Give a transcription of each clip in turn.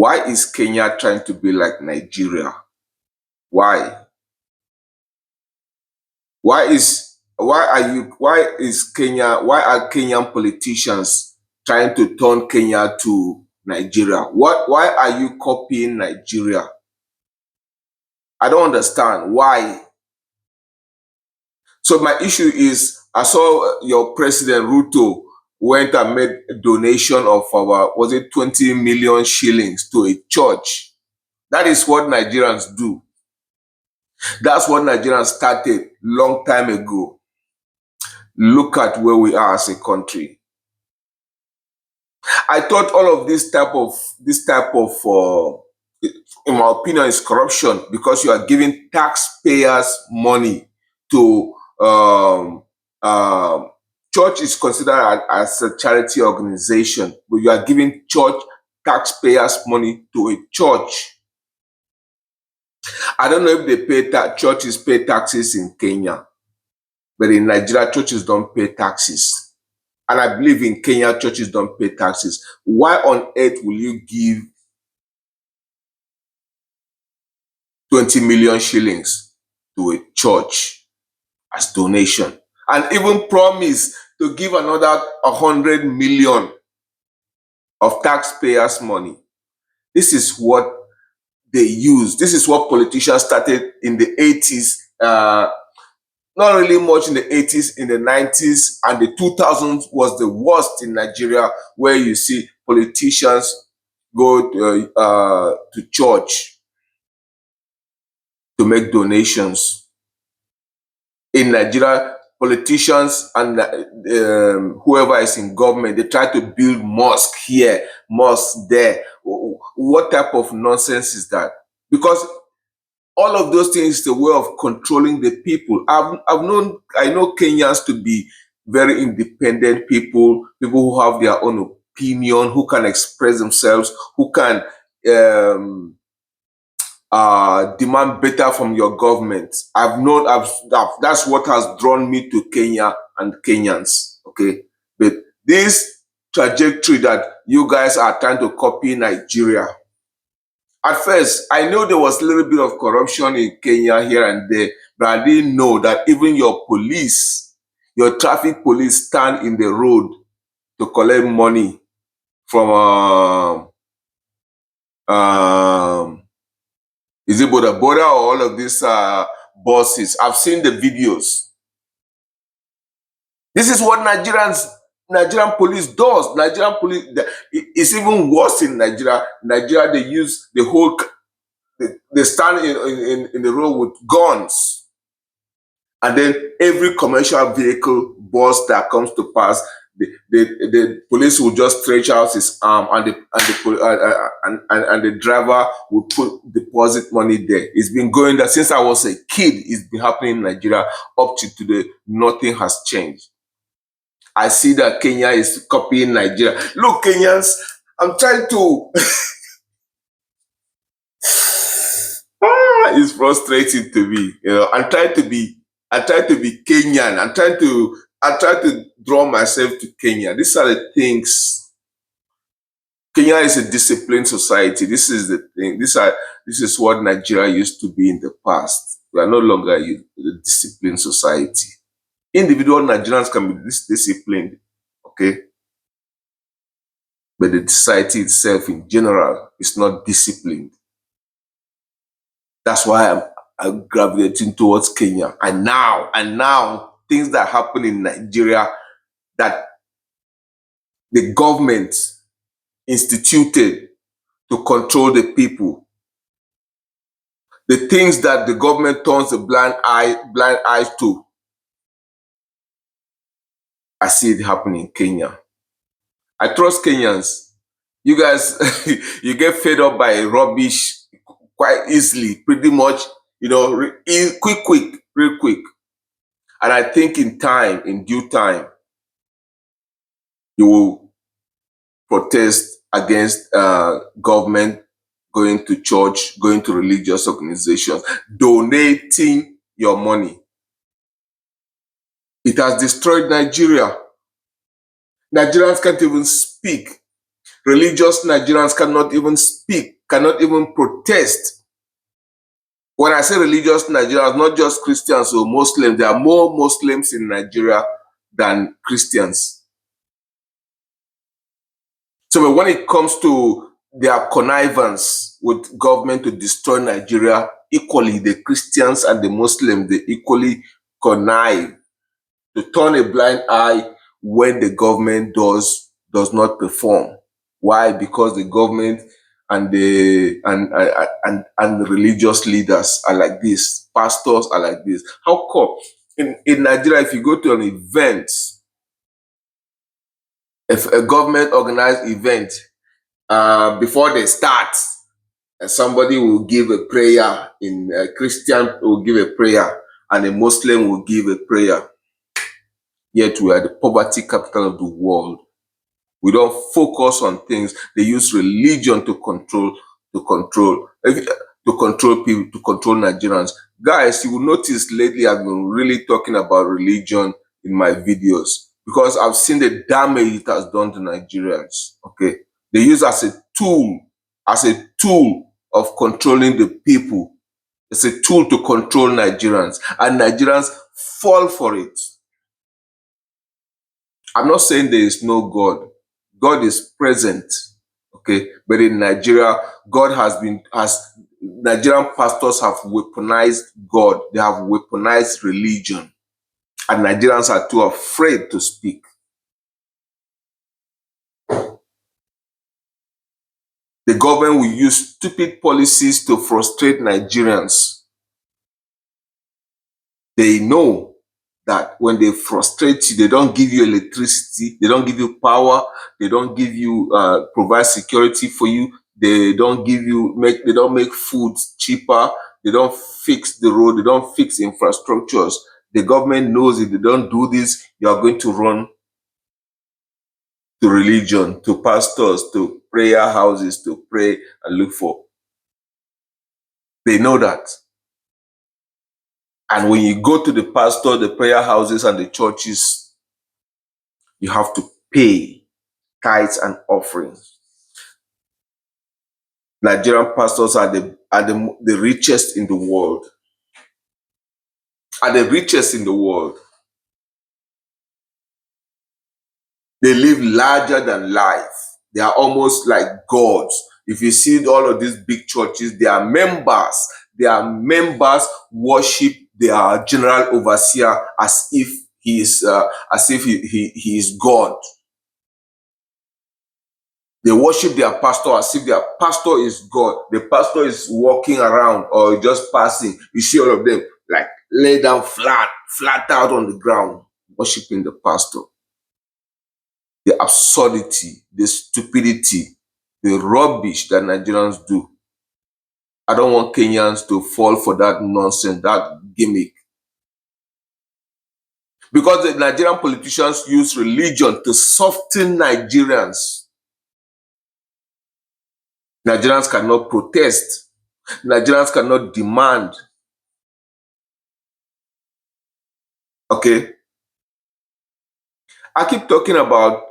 Why is Kenya trying to be like Nigeria? Why? Why are Kenyan politicians trying to turn Kenya to Nigeria? Why are you copying Nigeria? I don't understand why. So my issue is, I saw your president Ruto went and made a donation of about, was it 20 million shillings to a church? That is what Nigerians do. That's what Nigerians started long time ago. Look at where we are as a country. I thought all of this type of in my opinion, is corruption, because you are giving taxpayers money to church is considered as a charity organization, but you are giving church taxpayers money to a church. I don't know if they pay churches pay taxes in Kenya, but in Nigeria, churches don't pay taxes. And I believe in Kenya, churches don't pay taxes. Why on earth will you give 20 million shillings to a church as donation, and even promise to give another 100 million of taxpayers' money? This is what they use. This is what politicians started in the 80s. Not really much in the 80s, in the 90s, and the 2000s was the worst in Nigeria, where you see politicians go to church to make donations. In Nigeria, politicians and whoever is in government, they try to build mosque here, mosque there. What type of nonsense is that? Because all of those things is the way of controlling the people. I know Kenyans to be very independent people who have their own opinion, who can express themselves, who can demand better from your government. That's what has drawn me to Kenya and Kenyans. Okay, but this trajectory that you guys are trying to copy Nigeria. At first, I know there was a little bit of corruption in Kenya here and there, but I didn't know that even your police, your traffic police, stand in the road to collect money from is it Boda Boda or all of these bosses? I've seen the videos. This is what Nigerian police does. Nigerian police, it's even worse in Nigeria. Nigeria, they use the whole, they stand in the road with guns. And then every commercial vehicle bus that comes to pass, the police will just stretch out his arm, and the driver will put deposit money there. It's been going there since I was a kid. It's been happening in Nigeria up to today. Nothing has changed. I see that Kenya is copying Nigeria. Look, Kenyans, I'm trying to. It's frustrating to me. You know, I'm trying to be Kenyan. I'm trying to draw myself to Kenya. These are the things. Kenya is a disciplined society. This is the thing. This is what Nigeria used to be in the past. We are no longer a disciplined society. Individual Nigerians can be disciplined, okay? But the society itself in general is not disciplined. That's why I'm gravitating towards Kenya. And now things that happen in Nigeria that the government instituted to control the people, the things that the government turns a blind eye to, I see it happening in Kenya. I trust Kenyans. You guys, you get fed up by rubbish quite easily, pretty much, you know, real quick. And I think in due time, you will protest against government going to church, going to religious organizations, donating your money. It has destroyed Nigeria. Nigerians can't even speak. Religious Nigerians cannot even speak, cannot even protest. When I say religious Nigerians, not just Christians or Muslims, there are more Muslims in Nigeria than Christians. So when it comes to their connivance with government to destroy Nigeria, equally the Christians and the Muslims, they equally connive to turn a blind eye when the government does not perform. Why? Because the government and the religious leaders are like this, pastors are like this. How come in Nigeria, if you go to an event, if a government organized event, before they start, somebody will give a prayer, in a Christian will give a prayer, and a Muslim will give a prayer. Yet we are the poverty capital of the world. We don't focus on things. They use religion to control people, to control Nigerians. Guys, you will notice lately I've been really talking about religion in my videos because I've seen the damage it has done to Nigerians. Okay, they use as a tool of controlling the people. It's a tool to control Nigerians, and Nigerians fall for it. I'm not saying there is no God. God is present, okay? But in Nigeria, Nigerian pastors have weaponized God. They have weaponized religion. And Nigerians are too afraid to speak. The government will use stupid policies to frustrate Nigerians. They know that when they frustrate you, they don't give you electricity, they don't give you power, they don't give you provide security for you, they don't make food cheaper, they don't fix the road, they don't fix infrastructures. The government knows if they don't do this, you are going to run to religion, to pastors, to prayer houses to pray and look for. They know that. And when you go to the pastor, the prayer houses and the churches, you have to pay tithes and offerings. Nigerian pastors are the richest in the world. Are the richest in the world. They live larger than life. They are almost like gods. If you see all of these big churches, their members worship their general overseer as if he is God. They worship their pastor as if their pastor is God. The pastor is walking around or just passing. You see all of them like lay down flat out on the ground, worshiping the pastor. The absurdity, the stupidity, the rubbish that Nigerians do. I don't want Kenyans to fall for that nonsense, that gimmick. Because the Nigerian politicians use religion to soften Nigerians. Nigerians cannot protest. Nigerians cannot demand. Okay? I keep talking about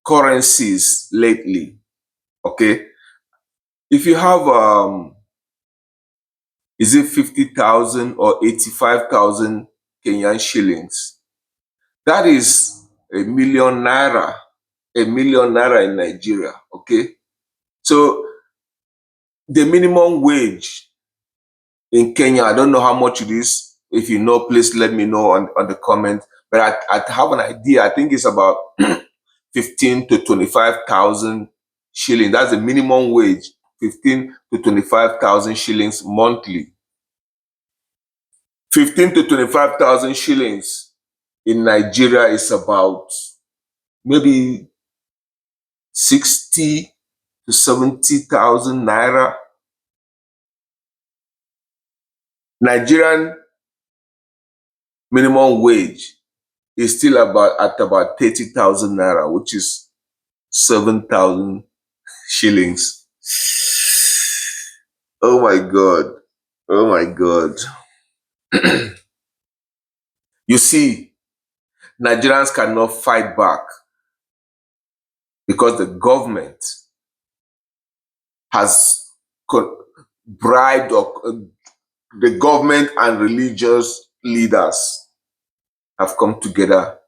currencies lately. Okay? If you have, is it 50,000 or 85,000 Kenyan shillings? That is a million naira in Nigeria. Okay? So the minimum wage in Kenya, I don't know how much it is. If you know, please let me know on the comment. But I have an idea. I think it's about 15 to 25,000 shillings. That's the minimum wage. 15 to 25,000 shillings monthly. 15 to 25,000 shillings in Nigeria is about maybe 60 to 70,000 naira. Nigerian minimum wage is still at about 30,000 naira, which is 7,000 shillings. Oh my God. Oh my God. You see, Nigerians cannot fight back. because the government has bribed the government and religious leaders have come together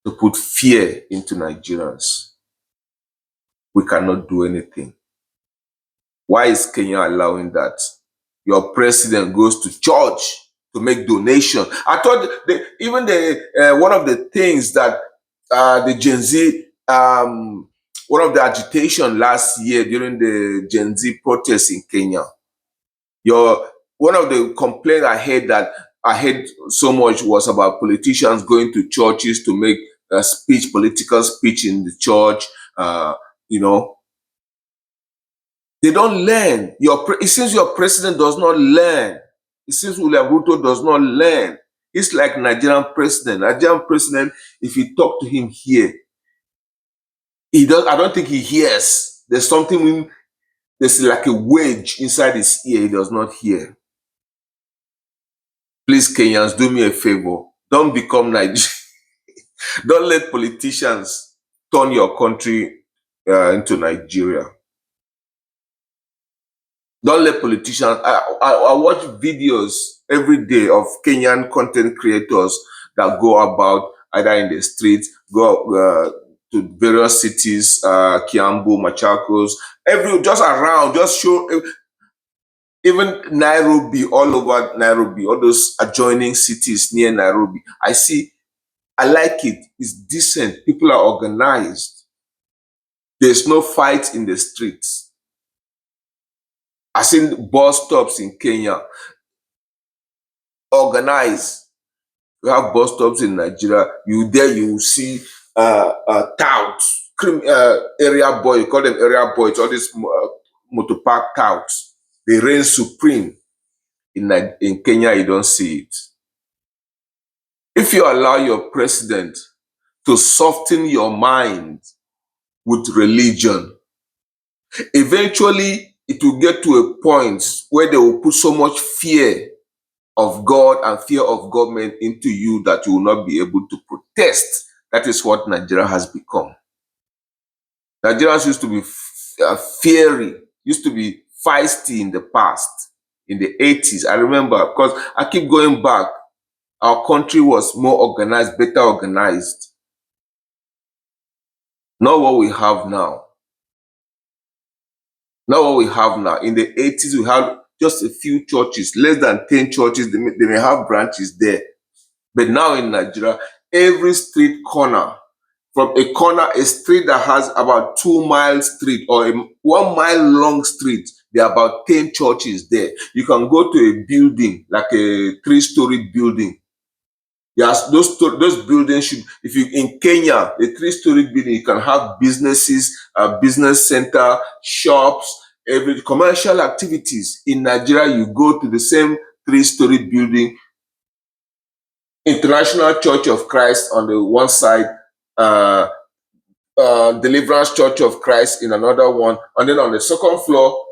to put fear into Nigerians. We cannot do anything. Why is Kenya allowing that? Your president goes to church to make donation. I thought even one of the things that the Gen Z, one of the agitation last year during the Gen Z protests in Kenya, one of the complaints I heard so much was about politicians going to churches to make a speech, political speech in the church. Uh, you know, they don't learn. It seems your president does not learn. It seems William Ruto does not learn. It's like Nigerian president. Nigerian president, if you talk to him here, he does. I don't think he hears. There's something. There's like a wedge inside his ear. He does not hear. Please, Kenyans, do me a favor. Don't become Nigeria. Don't let politicians turn your country into Nigeria. Don't let politicians. I watch videos every day of Kenyan content creators that go about either in the streets, go to various cities, Kiambu, Machakos, just around, just show. Even Nairobi, all over Nairobi, all those adjoining cities near Nairobi. I like it. It's decent. People are organized. There's no fight in the streets. I've seen bus stops in Kenya organized. We have bus stops in Nigeria. You see touts, area boy. You call them area boys. All these motor park touts. They reign supreme. In Kenya, you don't see it. If you allow your president to soften your mind with religion, eventually it will get to a point where they will put so much fear of God and fear of government into you that you will not be able to protest. That is what Nigeria has become. Nigerians used to be fiery, used to be feisty in the past, in the 80s. I remember, because I keep going back, our country was more organized, better organized. Not what we have now. Not what we have now. In the 80s, we had just a few churches, less than 10 churches. They may have branches there. But now in Nigeria, every street corner, from a street that has about 2 mile street or a 1 mile long street, there are about 10 churches there. You can go to a building, like a 3-story building. Yes, those buildings should, if you in Kenya, a 3-story building, you can have businesses, business center, shops, every commercial activities. In Nigeria, you go to the same 3-story building, International Church of Christ on the one side, Deliverance Church of Christ in another one, and then on the second floor,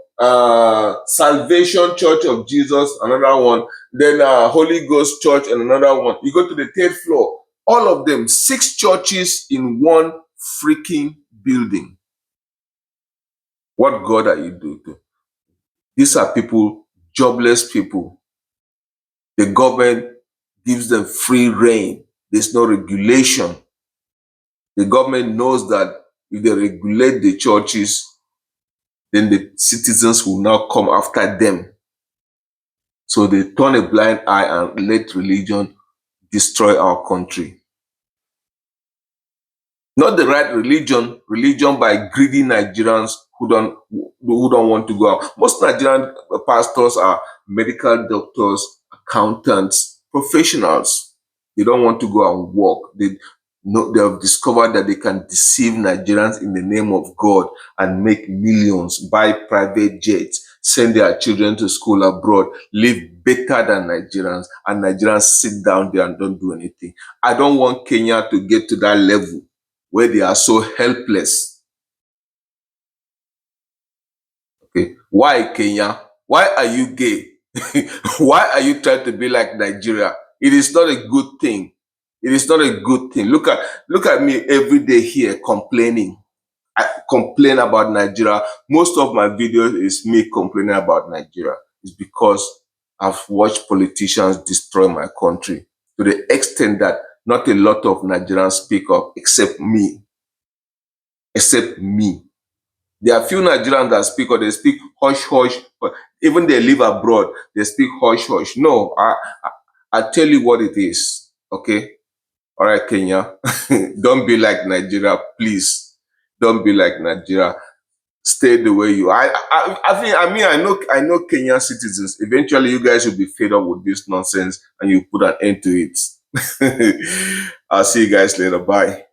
Salvation Church of Jesus, another one, then Holy Ghost Church and another one. You go to the 3rd floor, all of them, 6 churches in one freaking building. What God are you doing to? These are people, jobless people. The government gives them free reign. There's no regulation. The government knows that if they regulate the churches, then the citizens will now come after them. So they turn a blind eye and let religion destroy our country. Not the right religion by greedy Nigerians who don't want to go out. Most Nigerian pastors are medical doctors, accountants, professionals. They don't want to go and work. They have discovered that they can deceive Nigerians in the name of God and make millions, buy private jets, send their children to school abroad, live better than Nigerians, and Nigerians sit down there and don't do anything. I don't want Kenya to get to that level where they are so helpless. Okay, why Kenya? Why are you gay? Why are you trying to be like Nigeria? It is not a good thing. It is not a good thing. Look at me every day here complaining. I complain about Nigeria. Most of my videos is me complaining about Nigeria. It's because I've watched politicians destroy my country to the extent that not a lot of Nigerians speak up except me. Except me. There are few Nigerians that speak up, they speak hush hush, but even they live abroad, they speak hush hush. No, I tell you what it is. Okay? All right, Kenya. Don't be like Nigeria, please. Don't be like Nigeria. Stay the way you are. I know Kenyan citizens. Eventually, you guys will be fed up with this nonsense and you put an end to it. I'll see you guys later. Bye.